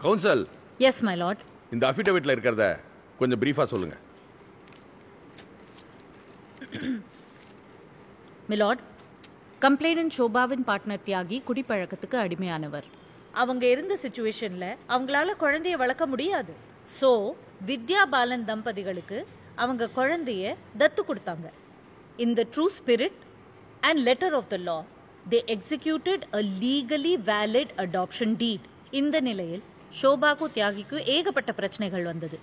கவுன்சில். S my Lord. இந்த அஃபிடவிட்ல இருக்கிறத கொஞ்சம் பிரீஃபா சொல்லுங்க. மிலாட், கம்ப்ளைனன்ட் ஷோபாவின் பார்ட்னர் தியாகி குடிப்பழக்கத்துக்கு அடிமையானவர். அவங்க இருந்த சிச்சுவேஷன்ல அவங்களால குழந்தைய வளர்க்க முடியாது. ஸோ வித்யா பாலன் தம்பதிகளுக்கு அவங்க குழந்தைய தத்து கொடுத்தாங்க. In the true spirit and letter of the law they executed a legally valid adoption deed. இந்த நிலையில் ஷோபாக்கும் தியாகிக்கும் ஏகப்பட்ட பிரச்சனைகள் வந்தது.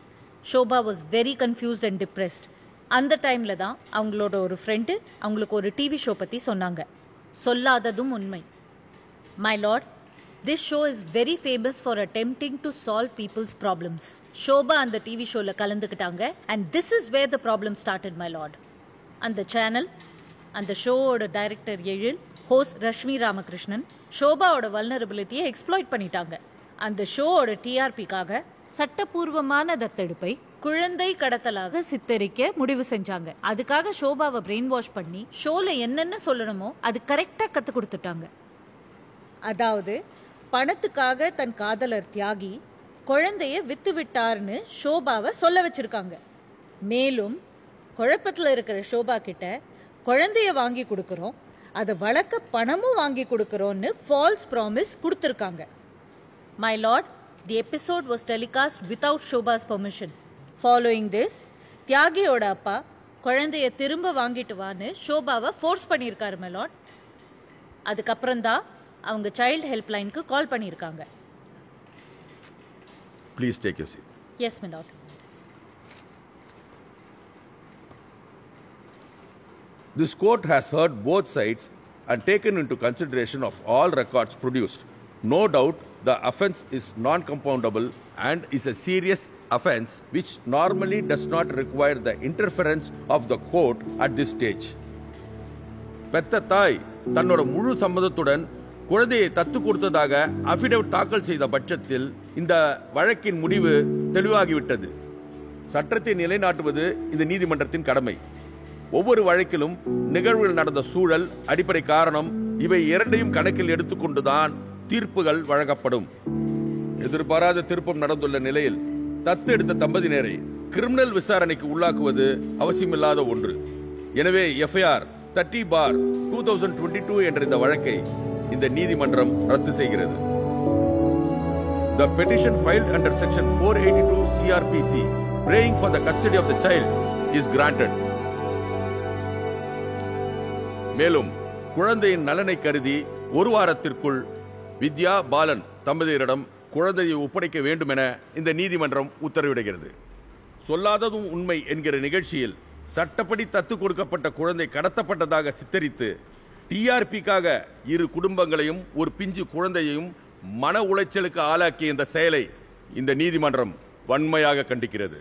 Shobha was very confused and depressed. அந்த டைம்ல தான் அவங்களோட ஒரு ஃப்ரெண்டு அவங்களுக்கு ஒரு டிவி ஷோ பத்தி சொன்னாங்க. சொல்லாததும் உண்மை. My lord, this show is very famous for attempting to solve people's problems. Shobha அந்த டிவி ஷோல கலந்துக்கிட்டாங்க. And this is where the problem started my lord. அந்த சேனல், அந்த ஷோவோட டைரக்டர் எழில், ஹோஸ்ட் ரஷ்மி ராமகிருஷ்ணன் ஷோபாவோட வல்னரபிலிட்டியை எக்ஸ்ப்ளாய்ட் பண்ணிட்டாங்க. அந்த ஷோவோட டிஆர்பிக்காக சட்டப்பூர்வமான தத்தெடுப்பை குழந்தை கடத்தலாக சித்தரிக்க முடிவு செஞ்சாங்க. அதுக்காக ஷோபாவை பிரெயின் வாஷ் பண்ணி ஷோல என்னென்ன சொல்லணுமோ அது கரெக்டா கத்து கொடுத்துட்டாங்க. அதாவது பணத்துக்காக தன் காதலர் தியாகி குழந்தைய வித்து விட்டார்னு ஷோபாவை சொல்ல வச்சிருக்காங்க. மேலும் குழப்பத்தில் இருக்கிற ஷோபா கிட்ட குழந்தைய வாங்கி கொடுக்கறோம், அதை வளர்க்க பணமும் வாங்கி கொடுக்கறோம்னு ஃபால்ஸ் ப்ராமிஸ் கொடுத்துருக்காங்க. My lord, the episode was telecast without ஷோபாஸ் பெர்மிஷன். ஃபாலோயிங் திஸ், தியாகியோட அப்பா குழந்தைய திரும்ப வாங்கிட்டு வான்னு ஷோபாவை ஃபோர்ஸ் பண்ணியிருக்காரு மை லார்ட். அதுக்கப்புறம் தான் அவங்க சைல்டு ஹெல்ப்லைனுக்கு கால் பண்ணியிருக்காங்க. Please take your seat. Yes my lord. This court has heard both sides and taken into consideration of all records produced. No doubt, the offense is non-compoundable and is a serious offense which normally does not require the interference of the court at this stage. பெத்த தாய் தன்னோட முழு சம்மதத்துடன் குழந்தையை தத்து கொடுத்ததாக affidavit தாக்கல் செய்த பட்சத்தில் இந்த வழக்கின் முடிவு தெளிவாகிவிட்டது. சட்டத்தை நிலைநாட்டுவது இந்த நீதிமன்றத்தின் கடமை. ஒவ்வொரு வழக்கிலும் நிகழ்வுகள் நடந்த சூழல், அடிப்படை காரணம் இவை இரண்டையும் கணக்கில் எடுத்துக்கொண்டுதான் தீர்ப்புகள் வழங்கப்படும். எதிர்பாராத திருப்பம் நடந்துள்ள நிலையில் தத்து எடுத்த தம்பதியினரை கிரிமினல் விசாரணைக்கு உள்ளாக்குவது அவசியமில்லாத ஒன்று. எனவே FIR 30/2022 என்ற இந்த வழக்கை இந்த நீதிமன்றம் ரத்து செய்கிறது. The petition filed under section 482 CRPC praying for the custody of the child is granted. மேலும் குழந்தையின் நலனை கருதி ஒரு வாரத்திற்குள் வித்யா பாலன் தம்பதியரிடம் குழந்தையை ஒப்படைக்க வேண்டும் என இந்த நீதிமன்றம் உத்தரவிடுகிறது. சொல்லாததும் உண்மை என்கிற நிகழ்ச்சியில் சட்டப்படி தத்து கொடுக்கப்பட்ட குழந்தை கடத்தப்பட்டதாக சித்தரித்து TRPக்காக இரு குடும்பங்களையும் ஒரு பிஞ்சு குழந்தையையும் மன உளைச்சலுக்கு ஆளாக்கிய இந்த செயலை இந்த நீதிமன்றம் வன்மையாக கண்டிக்கிறது.